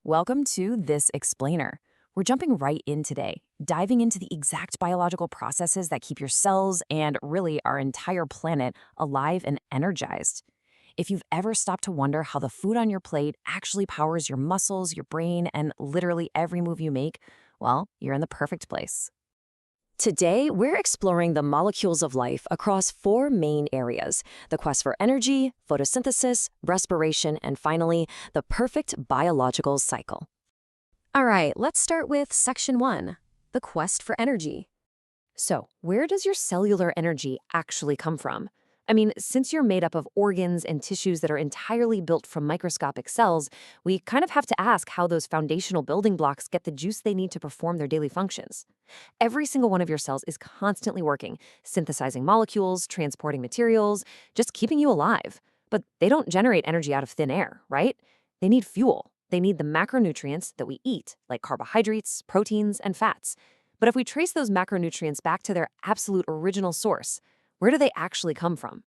Welcome to This Explainer. We're jumping right in today, diving into the exact biological processes that keep your cells and really our entire planet alive and energized. If you've ever stopped to wonder how the food on your plate actually powers your muscles, your brain, and literally every move you make, well, you're in the perfect place. Today, we're exploring the molecules of life across four main areas: the quest for energy, photosynthesis, respiration, and finally, the perfect biological cycle. All right, let's start with section one, the quest for energy. So, where does your cellular energy actually come from? I mean, since you're made up of organs and tissues that are entirely built from microscopic cells, we kind of have to ask how those foundational building blocks get the juice they need to perform their daily functions. Every single one of your cells is constantly working, synthesizing molecules, transporting materials, just keeping you alive. But they don't generate energy out of thin air, right? They need fuel. They need the macronutrients that we eat, like carbohydrates, proteins, and fats. But if we trace those macronutrients back to their absolute original source, where do they actually come from?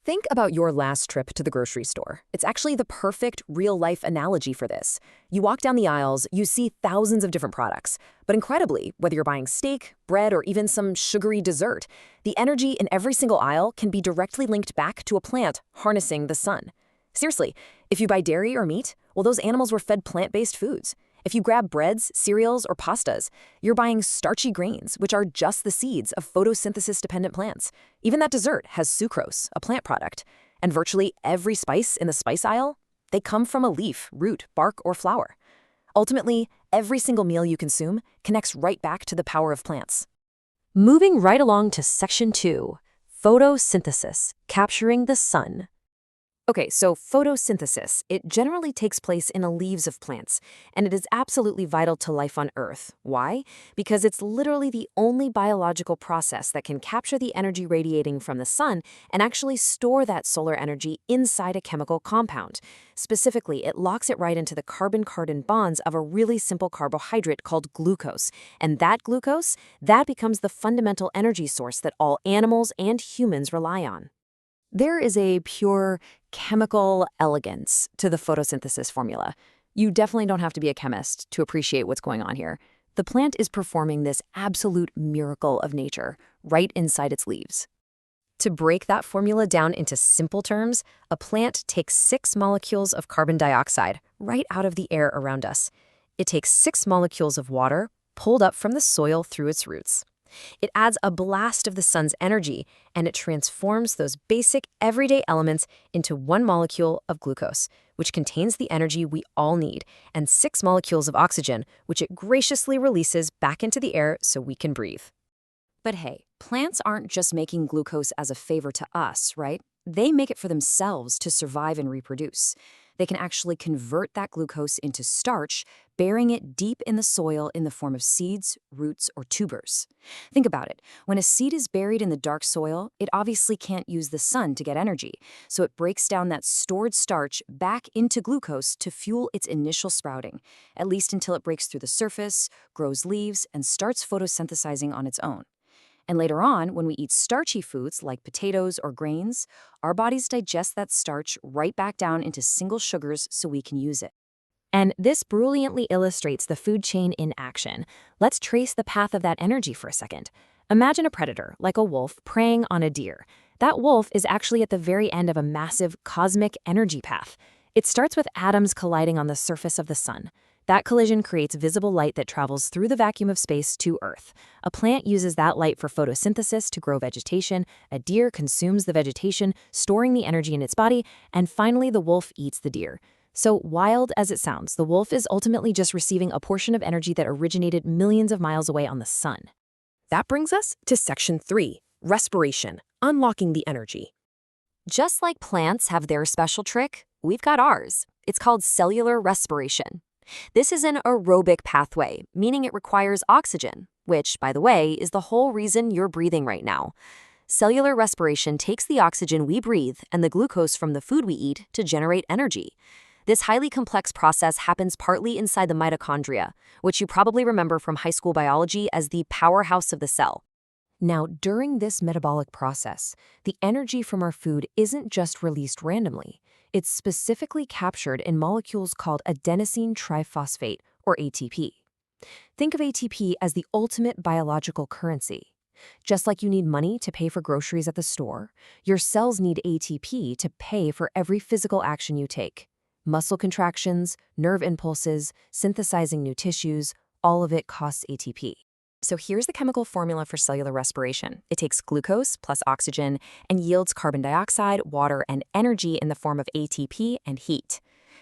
Think about your last trip to the grocery store. It's actually the perfect real-life analogy for this. You walk down the aisles, you see thousands of different products. But incredibly, whether you're buying steak, bread, or even some sugary dessert, the energy in every single aisle can be directly linked back to a plant harnessing the sun. Seriously, if you buy dairy or meat, well, those animals were fed plant-based foods. If you grab breads, cereals, or pastas, you're buying starchy grains, which are just the seeds of photosynthesis-dependent plants. Even that dessert has sucrose, a plant product. And virtually every spice in the spice aisle, they come from a leaf, root, bark, or flower. Ultimately, every single meal you consume connects right back to the power of plants. Moving right along to section two, photosynthesis, capturing the sun. Okay, so photosynthesis, it generally takes place in the leaves of plants, and it is absolutely vital to life on Earth. Why? Because it's literally the only biological process that can capture the energy radiating from the sun and actually store that solar energy inside a chemical compound. Specifically, it locks it right into the carbon-carbon bonds of a really simple carbohydrate called glucose. And that glucose, that becomes the fundamental energy source that all animals and humans rely on. There is a pure chemical elegance to the photosynthesis formula. You definitely don't have to be a chemist to appreciate what's going on here. The plant is performing this absolute miracle of nature right inside its leaves. To break that formula down into simple terms, a plant takes 6 molecules of carbon dioxide right out of the air around us. It takes 6 molecules of water pulled up from the soil through its roots. It adds a blast of the sun's energy, and it transforms those basic, everyday elements into 1 molecule of glucose, which contains the energy we all need, and 6 molecules of oxygen, which it graciously releases back into the air so we can breathe. But hey, plants aren't just making glucose as a favor to us, right? They make it for themselves to survive and reproduce. They can actually convert that glucose into starch, burying it deep in the soil in the form of seeds, roots, or tubers. Think about it. When a seed is buried in the dark soil, it obviously can't use the sun to get energy, so it breaks down that stored starch back into glucose to fuel its initial sprouting, at least until it breaks through the surface, grows leaves, and starts photosynthesizing on its own. And later on, when we eat starchy foods like potatoes or grains, our bodies digest that starch right back down into single sugars so we can use it. And this brilliantly illustrates the food chain in action. Let's trace the path of that energy for a second. Imagine a predator, like a wolf, preying on a deer. That wolf is actually at the very end of a massive cosmic energy path. It starts with atoms colliding on the surface of the sun. That collision creates visible light that travels through the vacuum of space to Earth. A plant uses that light for photosynthesis to grow vegetation, a deer consumes the vegetation, storing the energy in its body, and finally the wolf eats the deer. So wild as it sounds, the wolf is ultimately just receiving a portion of energy that originated millions of miles away on the sun. That brings us to section 3, respiration, unlocking the energy. Just like plants have their special trick, we've got ours. It's called cellular respiration. This is an aerobic pathway, meaning it requires oxygen, which, by the way, is the whole reason you're breathing right now. Cellular respiration takes the oxygen we breathe and the glucose from the food we eat to generate energy. This highly complex process happens partly inside the mitochondria, which you probably remember from high school biology as the powerhouse of the cell. Now, during this metabolic process, the energy from our food isn't just released randomly. It's specifically captured in molecules called adenosine triphosphate, or ATP. Think of ATP as the ultimate biological currency. Just like you need money to pay for groceries at the store, your cells need ATP to pay for every physical action you take. Muscle contractions, nerve impulses, synthesizing new tissues, all of it costs ATP. So here's the chemical formula for cellular respiration. It takes glucose plus oxygen and yields carbon dioxide, water, and energy in the form of ATP and heat.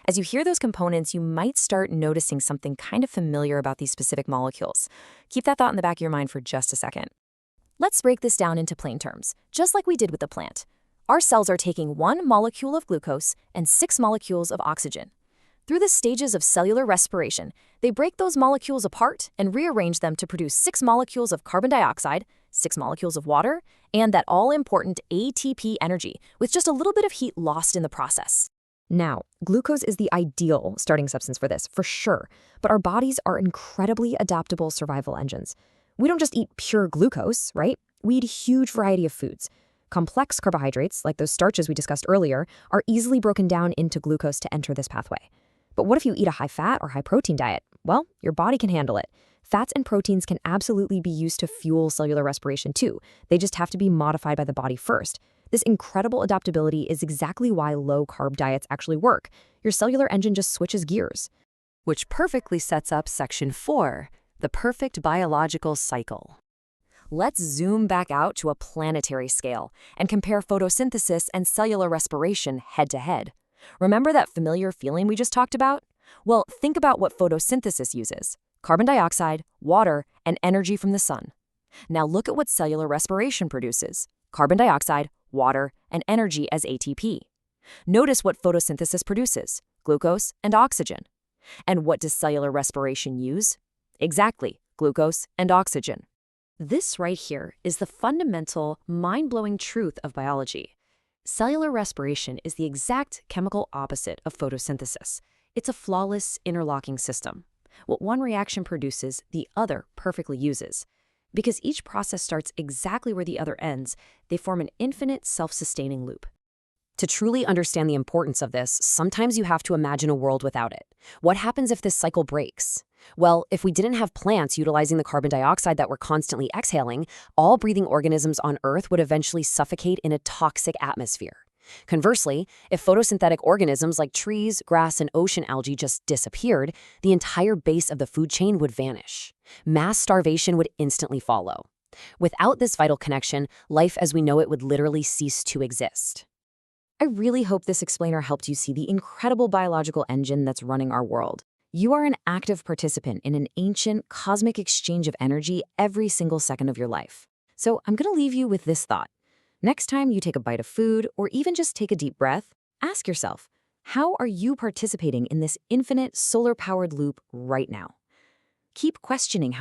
As you hear those components, you might start noticing something kind of familiar about these specific molecules. Keep that thought in the back of your mind for just a second. Let's break this down into plain terms, just like we did with the plant. Our cells are taking 1 molecule of glucose and 6 molecules of oxygen. Through the stages of cellular respiration, they break those molecules apart and rearrange them to produce 6 molecules of carbon dioxide, 6 molecules of water, and that all-important ATP energy, with just a little bit of heat lost in the process. Now, glucose is the ideal starting substance for this, for sure, but our bodies are incredibly adaptable survival engines. We don't just eat pure glucose, right? We eat a huge variety of foods. Complex carbohydrates, like those starches we discussed earlier, are easily broken down into glucose to enter this pathway. But what if you eat a high-fat or high-protein diet? Well, your body can handle it. Fats and proteins can absolutely be used to fuel cellular respiration too. They just have to be modified by the body first. This incredible adaptability is exactly why low-carb diets actually work. Your cellular engine just switches gears. Which perfectly sets up Section 4, the perfect biological cycle. Let's zoom back out to a planetary scale and compare photosynthesis and cellular respiration head-to-head. Remember that familiar feeling we just talked about? Well, think about what photosynthesis uses: carbon dioxide, water, and energy from the sun. Now look at what cellular respiration produces: carbon dioxide, water, and energy as ATP. Notice what photosynthesis produces: glucose and oxygen. And what does cellular respiration use? Exactly, glucose and oxygen. This right here is the fundamental, mind-blowing truth of biology. Cellular respiration is the exact chemical opposite of photosynthesis. It's a flawless, interlocking system. What one reaction produces, the other perfectly uses. Because each process starts exactly where the other ends, they form an infinite, self-sustaining loop. To truly understand the importance of this, sometimes you have to imagine a world without it. What happens if this cycle breaks? Well, if we didn't have plants utilizing the carbon dioxide that we're constantly exhaling, all breathing organisms on Earth would eventually suffocate in a toxic atmosphere. Conversely, if photosynthetic organisms like trees, grass, and ocean algae just disappeared, the entire base of the food chain would vanish. Mass starvation would instantly follow. Without this vital connection, life as we know it would literally cease to exist. I really hope this explainer helped you see the incredible biological engine that's running our world. You are an active participant in an ancient, cosmic exchange of energy every single second of your life. So I'm going to leave you with this thought. Next time you take a bite of food, or even just take a deep breath, ask yourself, how are you participating in this infinite solar-powered loop right now? Keep questioning how